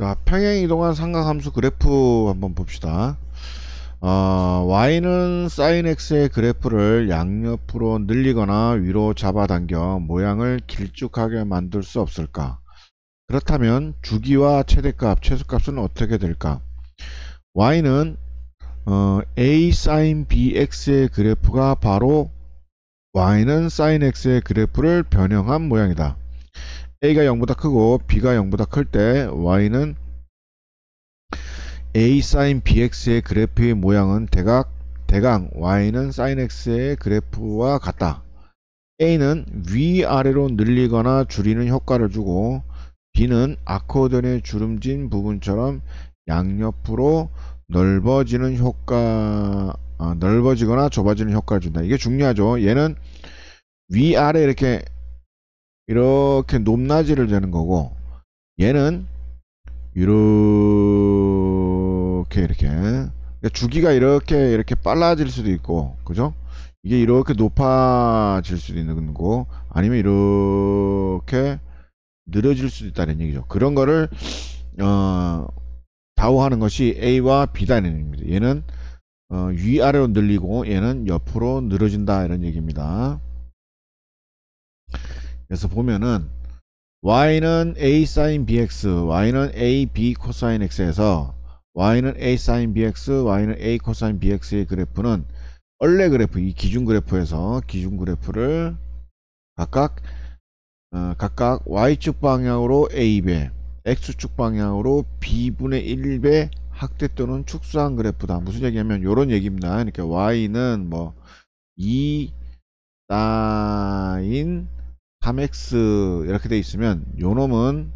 자, 평행이동한 삼각함수 그래프 한번 봅시다. y는 sin x의 그래프를 양옆으로 늘리거나 위로 잡아당겨 모양을 길쭉하게 만들 수 없을까? 그렇다면 주기와 최대값, 최소값은 어떻게 될까? y는 a sin bx의 그래프가 바로 y는 sin x의 그래프를 변형한 모양이다. a가 0보다 크고 b가 0보다 클 때 y는 a sin bx의 그래프의 모양은 대강 y는 sin x의 그래프와 같다. a는 위아래로 늘리거나 줄이는 효과를 주고 b는 아코디언의 주름진 부분처럼 양옆으로 넓어지거나 좁아지는 효과를 준다. 이게 중요하죠. 얘는 위아래 이렇게 높낮이를 재는 거고, 얘는 이렇게 그러니까 주기가 이렇게 빨라질 수도 있고, 그죠? 이게 이렇게 높아질 수도 있는 거고, 아니면 이렇게 느려질 수도 있다는 얘기죠. 그런 거를 좌우하는 것이 A와 B다는 얘기입니다. 얘는 위아래로 늘리고 얘는 옆으로 늘어진다, 이런 얘기입니다. 그래서 보면은 y는 a sin bx, y는 a b 코사인 x에서 y는 a sin bx, y는 a 코사인 bx의 그래프는 원래 그래프, 이 기준 그래프에서 기준 그래프를 각각 y축 방향으로 a배, x축 방향으로 b분의 1배 확대 또는 축소한 그래프다. 무슨 얘기냐면 요런 얘기입니다. 그러니까 y는 뭐 2 sin 3x 이렇게 돼 있으면 요 놈은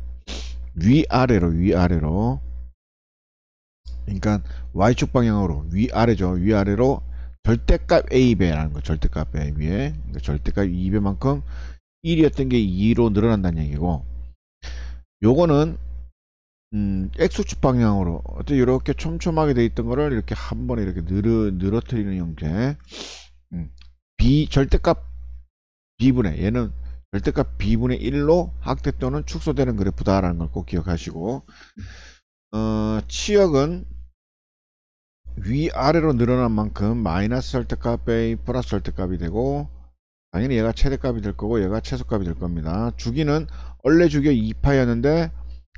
위아래로 그러니까 y축 방향으로 위아래로 절대값 a배라는 거. 절대값 a 위에 그러니까 절대값 2배만큼 1이었던 게 2로 늘어난다는 얘기고, 요거는 x축 방향으로 어때 이렇게 촘촘하게 돼 있던 거를 이렇게 한 번에 이렇게 늘어뜨리는 형태. 절대값 b분의, 얘는 절대값 b분의 1로 확대 또는 축소되는 그래프다라는 걸 꼭 기억하시고, 치역은 위아래로 늘어난 만큼 마이너스 절대값 배 플러스 절대값이 되고, 당연히 얘가 최대값이 될 거고 얘가 최소값이 될 겁니다. 주기는 원래 주기가 2파였는데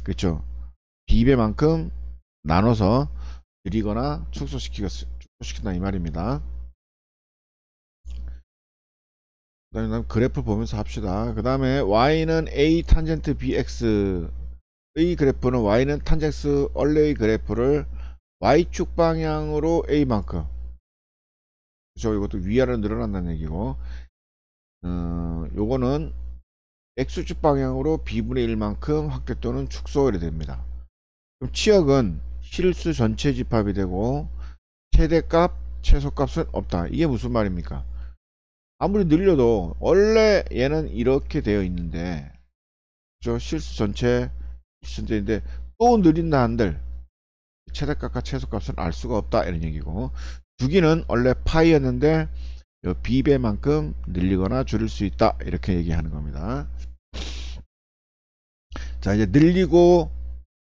그쵸, b배만큼 나눠서 늘리거나 축소시킨다 이 말입니다. 그 다음에 그래프 보면서 합시다. 그 다음에 y는 a 탄젠트 bx의 그래프는 y는 탄젠스 원래의 그래프를 y축 방향으로 a만큼, 그쵸, 이것도 위아래로 늘어난다는 얘기고, 요거는 x축 방향으로 b분의 1만큼 확대 또는 축소 이래 됩니다. 그럼 치역은 실수 전체 집합이 되고 최대값 최소값은 없다. 이게 무슨 말입니까? 아무리 늘려도 원래 얘는 이렇게 되어 있는데, 저 실수 전체 실수인데 또 늘린다 한들 최대값과 최소값은 알 수가 없다, 이런 얘기고, 주기는 원래 파이였는데 b배만큼 늘리거나 줄일 수 있다, 이렇게 얘기하는 겁니다. 자, 이제 늘리고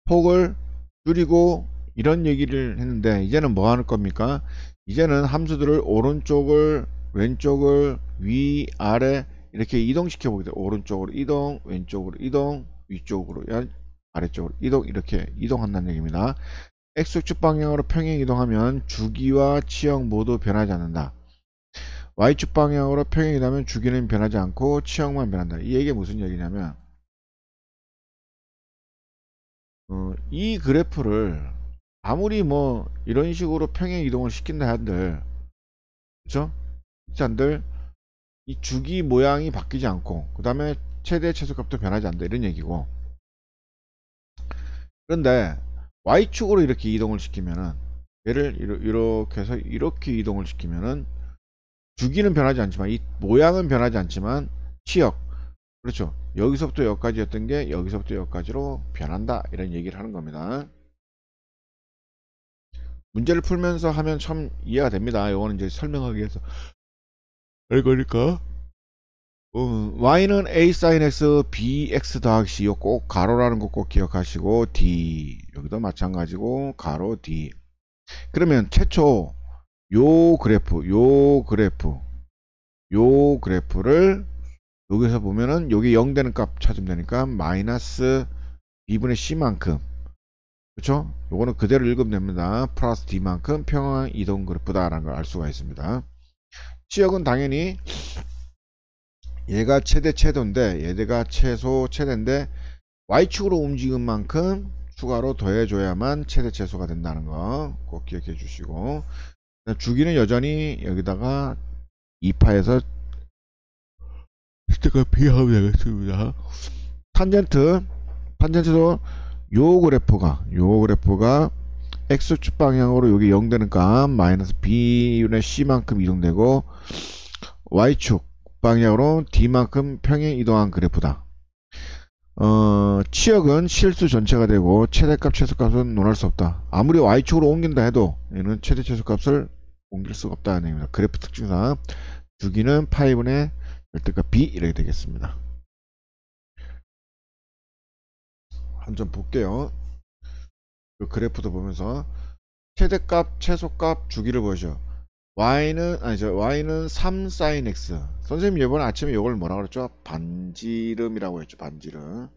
폭을 줄이고 이런 얘기를 했는데, 이제는 뭐 하는 겁니까? 이제는 함수들을 오른쪽을 왼쪽을 위 아래 이렇게 이동시켜 보게 돼. 오른쪽으로 이동, 왼쪽으로 이동, 위쪽으로 아래쪽으로 이동, 이렇게 이동한다는 얘기입니다. x축 방향으로 평행 이동하면 주기와 치역 모두 변하지 않는다. y축 방향으로 평행 이동하면 주기는 변하지 않고 치역만 변한다. 이 얘기가 무슨 얘기냐면, 이 그래프를 아무리 뭐 이런 식으로 평행 이동을 시킨다 한들, 그쵸? 한들 이 주기 모양이 바뀌지 않고 그 다음에 최대 최소값도 변하지 않는다, 이런 얘기고, 그런데 y축으로 이렇게 이동을 시키면은, 얘를 이렇게 해서 이렇게 이동을 시키면은 주기는 변하지 않지만 이 모양은 변하지 않지만 치역, 그렇죠, 여기서부터 여기까지였던 게 여기서부터 여기까지로 변한다, 이런 얘기를 하는 겁니다. 문제를 풀면서 하면 참 이해가 됩니다. 이거는 이제 설명하기 위해서 할 거니까 y는 a sin x bx 더하기 c 이거 꼭 가로라는 거 꼭 기억하시고 d 여기도 마찬가지고 가로 d. 그러면 최초 요 그래프를 여기서 보면은 여기 0 되는 값 찾으면 되니까 마이너스 b분의 c만큼, 그렇죠? 요거는 그대로 읽으면 됩니다. 플러스 d만큼 평행 이동 그래프다라는 걸 알 수가 있습니다. 치역은 당연히 얘가 최대인데 얘가 최대인데 y축으로 움직인 만큼 추가로 더해줘야만 최대최소가 된다는 거 꼭 기억해 주시고, 주기는 여전히 여기다가 2파에서 스택을 비하면 되겠습니다. 탄젠트도 요 그래프가 x축 방향으로 여기 0 되는 값 마이너스 b분의 c만큼 이동되고 y축 방향으로 d만큼 평행 이동한 그래프다. 치역은 실수 전체가 되고 최대값 최소값은 논할 수 없다. 아무리 y축으로 옮긴다 해도 얘는 최대 최소값을 옮길 수가 없다는 얘기입니다. 그래프 특징상 주기는 파이분의 절대값 b 이렇게 되겠습니다. 한 점 볼게요. 그 그래프도 보면서 최대값 최소값 주기를 보여줘. y는 3 sin x. 선생님 이번에 아침에 이걸 뭐라 그랬죠? 반지름이라고 했죠. 반지름.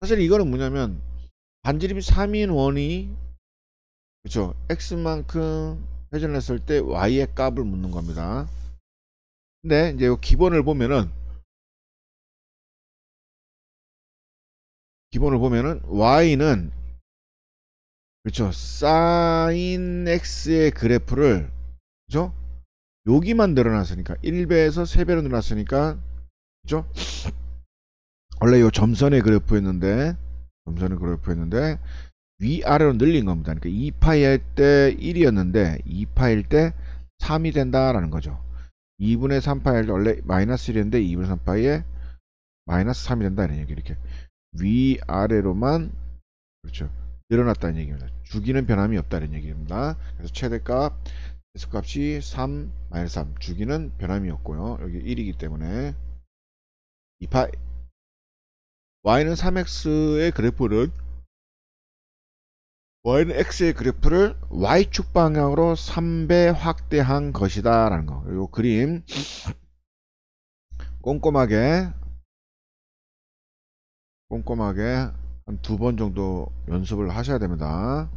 사실 이거는 뭐냐면 반지름이 3인 원이, 그쵸, x만큼 회전했을 때 y의 값을 묻는 겁니다. 근데 이제 요 기본을 보면은 y는, 그렇죠, sin x의 그래프를, 그죠, 여기만 늘어났으니까 1배에서 3배로 늘어났으니까, 그죠, 원래 요 점선의 그래프였는데 위아래로 늘린 겁니다. 그러니까 2파이 할 때 1이었는데 2파일 때 3이 된다라는 거죠. 2분의 3파이 할 때 원래 마이너스 1이었는데 2분의 3파이에 마이너스 3이 된다 이런 얘기. 이렇게 위아래로만, 그렇죠, 늘어났다는 얘기입니다. 주기는 변함이 없다는 얘기입니다. 그래서 최대값 최소값이 3 마이너스 3, 주기는 변함이 없고요. 여기 1이기 때문에 2파 y는 3x의 그래프를 x의 그래프를 y축 방향으로 3배 확대한 것이다 라는 거. 요 그림 꼼꼼하게 한 2번 정도 연습을 하셔야 됩니다.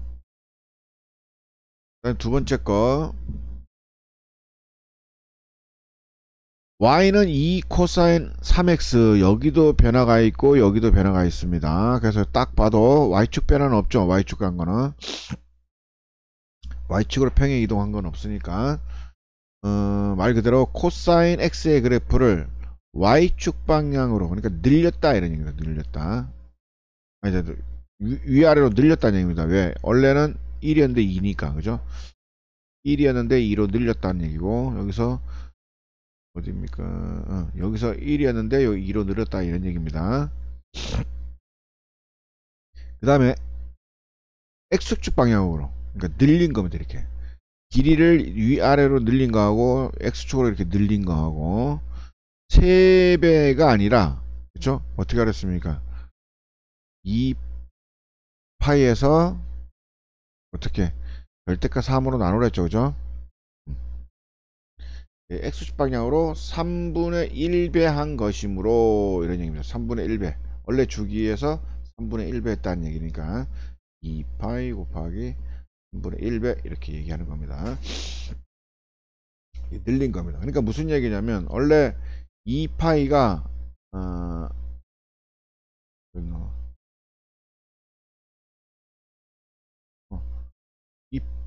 두 번째 거, y는 2 코사인 3x, 여기도 변화가 있고 여기도 변화가 있습니다. 그래서 딱 봐도 y축 변화는 없죠. y축 간 거는 y축으로 평행 이동한 건 없으니까, 말 그대로 코사인 x의 그래프를 y축 방향으로, 그러니까 늘렸다 이런 얘기입니다. 늘렸다. 아니, 위아래로 늘렸다는 얘기입니다. 왜? 원래는 1이었는데 2니까, 그죠? 1이었는데 2로 늘렸다는 얘기고, 여기서 어디입니까? 여기서 1이었는데 여기 2로 늘렸다 이런 얘기입니다. 그 다음에 x축 방향으로, 그러니까 늘린 겁니다. 이렇게 길이를 위아래로 늘린 거하고 x축으로 이렇게 늘린 거하고 3배가 아니라, 그쵸, 어떻게 하랬습니까? 2파이에서 어떻게 절대값 3으로 나누랬죠, 그죠? x축 방향으로 3분의 1배 한 것이므로 이런 얘기입니다. 3분의 1배, 원래 주기에서 3분의 1배 했다는 얘기니까 2파이 곱하기 3분의 1배 이렇게 얘기하는 겁니다. 늘린 겁니다. 그러니까 무슨 얘기냐면 원래 2파이가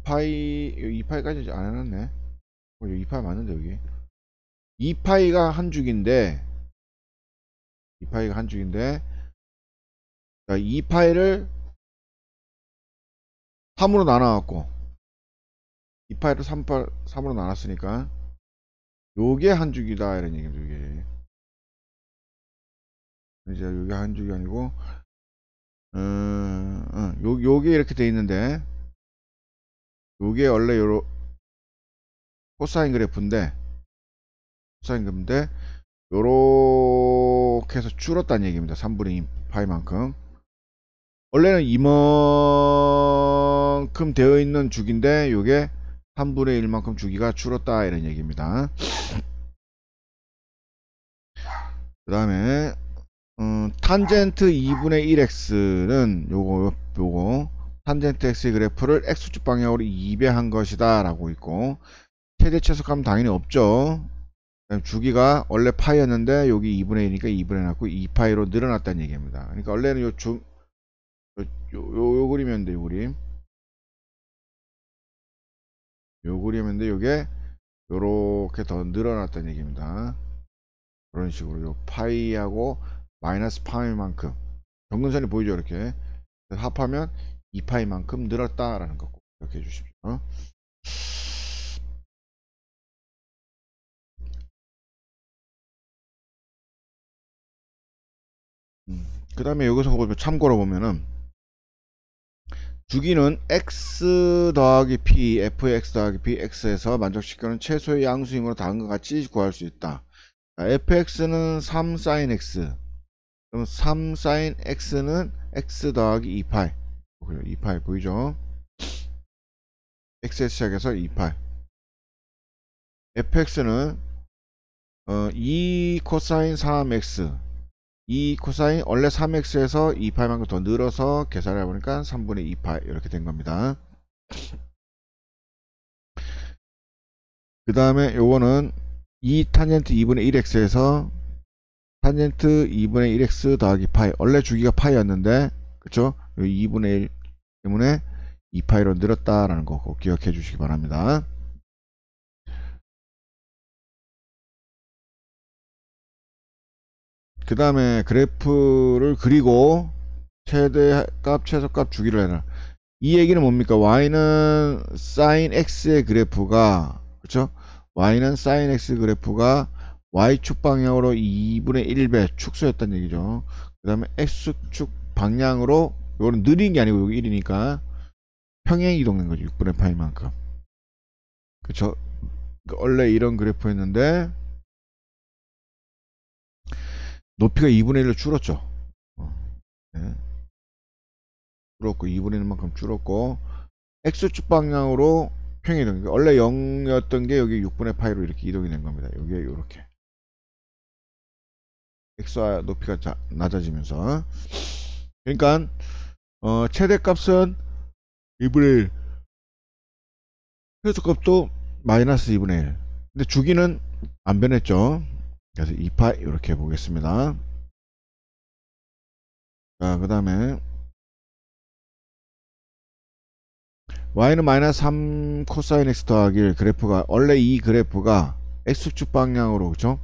2파이까지 안 해놨네. 2파이 맞는데 여기 2파이가 한 죽인데 2파이를 3으로 나눠갖고 2파이를 3으로 나눴으니까 요게 한 죽이다 이런 얘기입니다. 요게 이제 요게 한 죽이 아니고 요게 이렇게 돼 있는데 요게 원래 요로 코사인 그래프인데 코사인근데 요렇게 해서 줄었다는 얘기입니다. 3분의 2 파이만큼. 원래는 이만큼 되어 있는 주기인데 요게 3분의 1만큼 주기가 줄었다 이런 얘기입니다. 그 다음에 탄젠트 2분의 1x는 요거 탄젠트 x의 그래프를 x축 방향으로 2배한 것이다 라고 있고, 최대 최소값은 당연히 없죠. 주기가 원래 파이였는데 여기 2분의 1이니까 2분의 1 갖고 2파이로 늘어났다는 얘기입니다. 그러니까 원래는 요 그림이었는데 요 그림인데 요게 요렇게 더 늘어났다는 얘기입니다. 그런 식으로 요 파이하고 마이너스 파이만큼 정근선이 보이죠. 이렇게 합하면 2파이만큼 늘었다라는 거 꼭 기억해 주십시오. 그 다음에 여기서 참고로 보면은 주기는 x 더하기 p, f의 x 더하기 p, x에서 만족시키는 최소의 양수임으로 다음과 같이 구할 수 있다. fx는 3 sin x, 그럼 3 sin x는 x 더하기 2파이, 2파이 보이죠? x에서 시작해서 2파이. fx는 2 코사인 3x, 2 코사인 원래 3x에서 2파이만큼 더 늘어서 계산을 해보니까 3분의 2파이 이렇게 된 겁니다. 그 다음에 요거는 2 탄젠트 2분의 1x에서 탄젠트 2분의 1x 더하기 파이, 원래 주기가 파이였는데 그쵸? 2분의 1 때문에 2파이로 늘었다라는 거 꼭 기억해 주시기 바랍니다. 그 다음에 그래프를 그리고 최대값 최소값 주기를 해라. 이 얘기는 뭡니까? y는 sin x의 그래프가 그쵸? y는 sin x 그래프가 y축 방향으로 2분의 1배 축소였다는 얘기죠. 그 다음에 x축 방향으로, 이거는 느린 게 아니고 여기 1이니까 평행 이동된 거죠. 6분의 파이만큼. 그쵸? 원래 이런 그래프였는데 높이가 2분의 1로 줄었죠. 네. 줄었고 2분의 1만큼 줄었고 x축 방향으로 평행 이동. 원래 0이었던 게 여기 6분의 파이로 이렇게 이동이 된 겁니다. 여기 이렇게 x와 높이가 낮아지면서. 그러니까 최대값은 2분의 1, 최소값도 마이너스 2분의 1. 근데 주기는 안 변했죠. 그래서 2파이 이렇게 보겠습니다. 자, 그 다음에 y는 마이너스 3 코사인 x 더하기 그래프가, 원래 이 그래프가 x축 방향으로 그죠?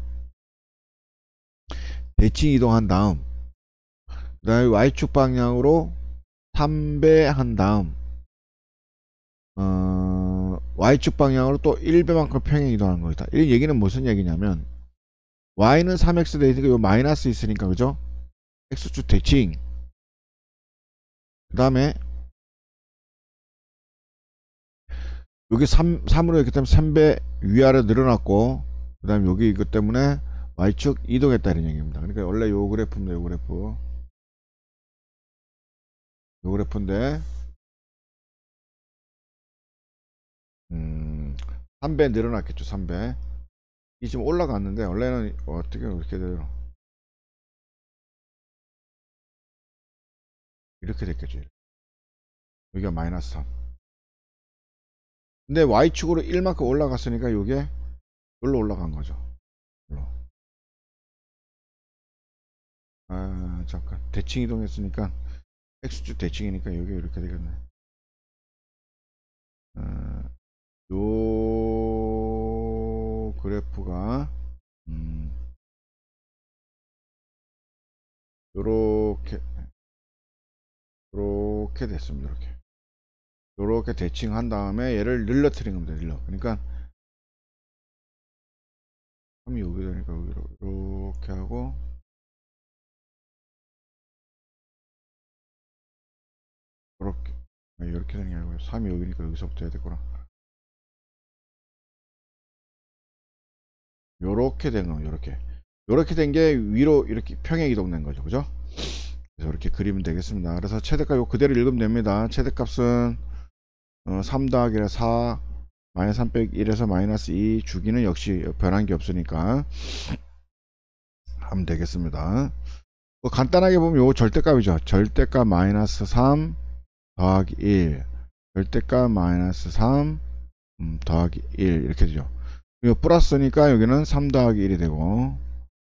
대칭 이동한 다음 그 다음에 y축 방향으로 3배 한 다음 y축 방향으로 또 1배만큼 평행 이동하는 거다. 이 얘기는 무슨 얘기냐면 y는 3x 돼 있으니까 요 마이너스 있으니까 그죠? x축 대칭, 그 다음에 여기 3으로 했기 때문에 3배 위아래 늘어났고, 그 다음에 여기 이것 때문에 y축 이동했다 이런 얘기입니다. 그러니까 원래 요 그래프입니다. 요 그래프인데 3배 늘어났겠죠. 3배. 이 지금 올라갔는데 원래는 어떻게 이렇게 돼요? 이렇게 됐겠죠. 여기가 마이너스 3. 근데 y축으로 1만큼 올라갔으니까 이게 여기로 올라간 거죠. 여기로. 아 잠깐, 대칭 이동했으니까 x축 대칭이니까 여기 이렇게 되겠네. 아, 요 그래프가 음, 요렇게 요렇게 됐습니다. 요렇게 대칭한 다음에 얘를 늘러뜨린 겁니다. 그러니까 3이 여기 되니까 여기로 이렇게 하고 요렇게, 이렇게 되는 게 아니고 3이 여기니까 여기서부터 해야 되구나. 요렇게 된 겁니다. 요렇게 된 게 위로 이렇게 평행 이동된 거죠. 그죠? 그래서 이렇게 그리면 되겠습니다. 그래서 최대값 요 그대로 읽으면 됩니다. 최대값은 3 더하기 4 마이너스 3 빼기 1에서 마이너스 2, 주기는 역시 변한 게 없으니까 하면 되겠습니다. 뭐 간단하게 보면 요 절대값이죠. 절대값 마이너스 3 더하기 1, 절대값 마이너스 3 더하기 1 이렇게 되죠. 이거 플러스니까 여기는 3 더하기 1이 되고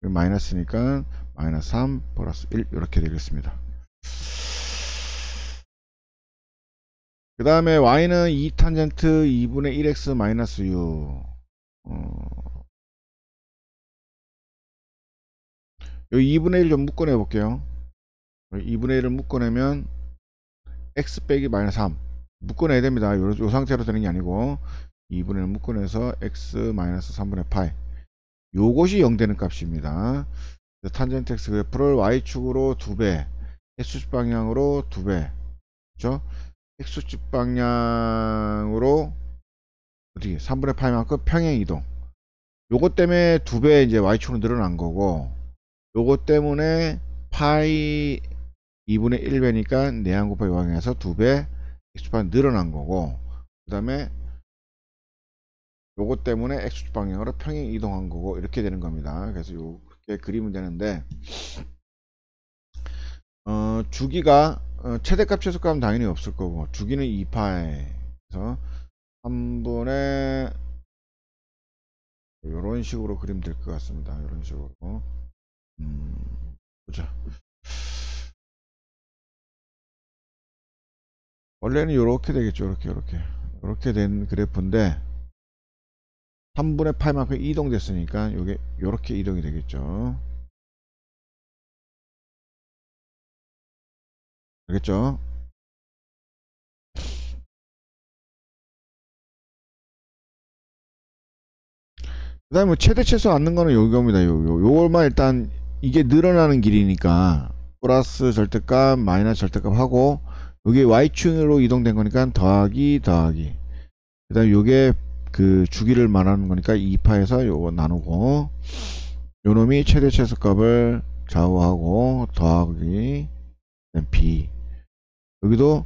마이너스니까 마이너스 3 플러스 1 이렇게 되겠습니다. 그 다음에 y는 2 탄젠트 2분의 1x 마이너스 u. 여기 2분의 1 좀 묶어내 볼게요. 2분의 1을 묶어내면 x 빼기 마이너스 3 묶어내야 됩니다. 요 상태로 되는 게 아니고 2분의 1 묶어내서 x 마이너스 3분의 파이 요것이 0 되는 값입니다. 탄젠트 x 그래프를 y축으로 2배 x축 방향으로 2배 그렇죠? x축 방향으로 어떻게 3분의 파이만큼 평행 이동 요것 때문에 2배 이제 y축으로 늘어난 거고 요것 때문에 파이 2분의 1배니까 내항 곱하기 방향에서 2배 x축 늘어난 거고 그 다음에 요것 때문에 x축 방향으로 평행 이동한 거고 이렇게 되는 겁니다. 그래서 이렇게 그리면 되는데 주기가 최대값 최소값은 당연히 없을 거고 주기는 2파이 그래서 3분의 이런 식으로 그리면 될 것 같습니다. 이런 식으로 보자. 원래는 이렇게 되겠죠. 이렇게 된 그래프인데 3분의 파이만큼 이동됐으니까 이게 이렇게 이동이 되겠죠. 알겠죠? 그 다음에 뭐 최대 최소 않는 거는 요겁니다. 요걸만 일단 이게 늘어나는 길이니까 플러스 절대값 마이너스 절대값 하고 여기 y축으로 이동된 거니까 더하기 그 다음에 요게 그 주기를 말하는 거니까 2파에서 요거 나누고 요 놈이 최대 최소값을 좌우하고 더하기 b 여기도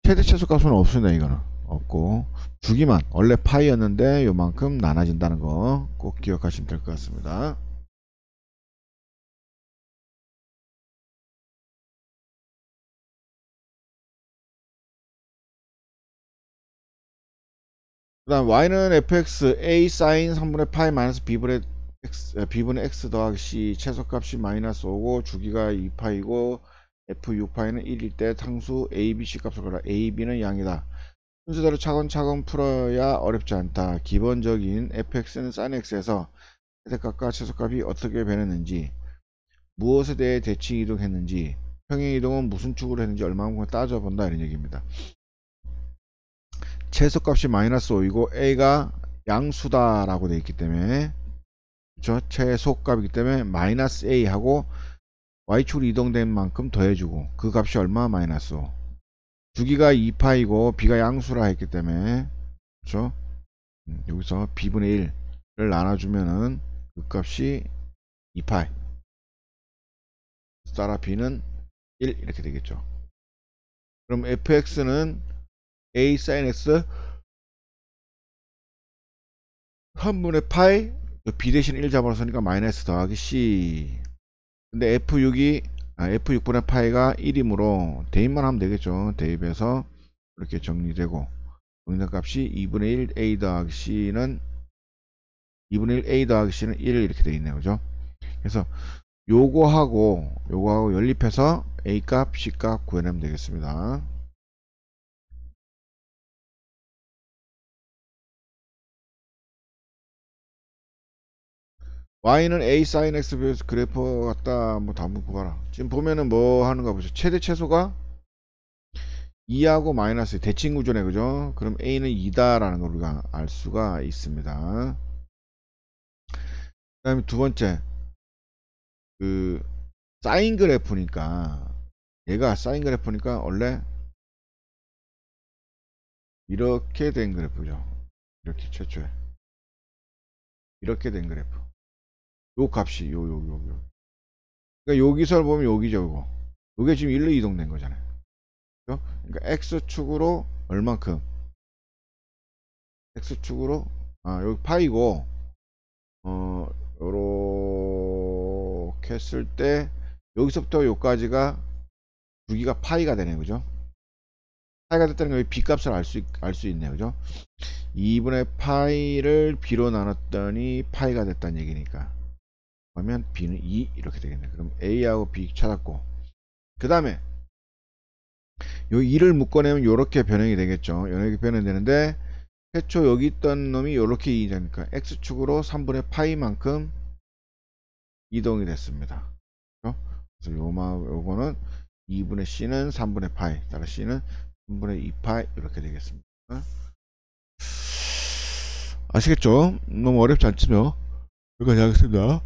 최대 최소값은 없습니다. 이거는 없고 주기만 원래 파이였는데 요만큼 나눠진다는 거 꼭 기억하시면 될 것 같습니다. 그 다음 y는 fx a sin 3분의 파이 마이너스 b분의 x 더하기 c 최소값이 마이너스 5고 주기가 2파이고 f 6파이는 1일 때 상수 a, b, c 값을 걸어 a, b는 양이다. 순서대로 차근차근 풀어야 어렵지 않다. 기본적인 fx는 sin x에서 최대값과 최소값이 어떻게 변했는지 무엇에 대해 대칭 이동했는지 평행 이동은 무슨 축으로 했는지 얼마만큼 따져본다 이런 얘기입니다. 최소값이 마이너스 5이고 a가 양수다 라고 되어 있기 때문에 그렇죠? 최소값이기 때문에 마이너스 a 하고 y축으로 이동된 만큼 더해주고 그 값이 얼마? 마이너스 5 주기가 2파이고 b가 양수라 했기 때문에 그렇죠? 여기서 b분의 1을 나눠주면은 그 값이 2파이 따라 b는 1 이렇게 되겠죠. 그럼 fx는 a sin x 3분의 파이 b 대신 1 잡아놓으니까 마이너스 더하기 c 근데 f6분의 파이가 1이므로 대입만 하면 되겠죠. 대입해서 이렇게 정리되고 정리값이 2분의 1 a 더하기 c는 2분의 1 a 더하기 c는 1 이렇게 되어 있네요. 그죠? 그래서 요거하고 연립해서 a 값 c 값 구해내면 되겠습니다. y는 a sin x 비해서 그래프 갖다 뭐 다 묶어봐라. 지금 보면은 뭐 하는가 보죠. 최대 최소가 2하고 마이너스 대칭 구조네 그죠? 그럼 a는 2다라는 걸 우리가 알 수가 있습니다. 그 다음에 두 번째 그 사인 그래프니까 얘가 사인 그래프니까 원래 이렇게 된 그래프죠. 이렇게 최초에 이렇게 된 그래프. 요 값이 요. 그러니까 여기서 보면 여기죠, 이거. 요게 지금 1로 이동된 거잖아요. 그죠? 그러니까 x축으로 얼만큼? x축으로 여기 파이고 요렇게 했을 때 여기서부터 요까지가 주기가 파이가 되네요. 그죠? 파이가 됐다는 거 b 값을 알 수 있네요. 그죠? 2분의 파이를 b로 나눴더니 파이가 됐다는 얘기니까. 그러면 b는 2 이렇게 되겠네. 그럼 a하고 b 찾았고, 그 다음에 요 2를 묶어내면 요렇게 변형이 되겠죠. 이렇게 변형이 되는데 최초 여기 있던 놈이 요렇게 이동하니까 x축으로 3분의 파이만큼 이동이 됐습니다. 그렇죠? 그래서 요거는 2분의 c는 3분의 파이, 따라 c는 3분의 2파이 이렇게 되겠습니다. 아시겠죠? 너무 어렵지 않지요? 여기까지 하겠습니다.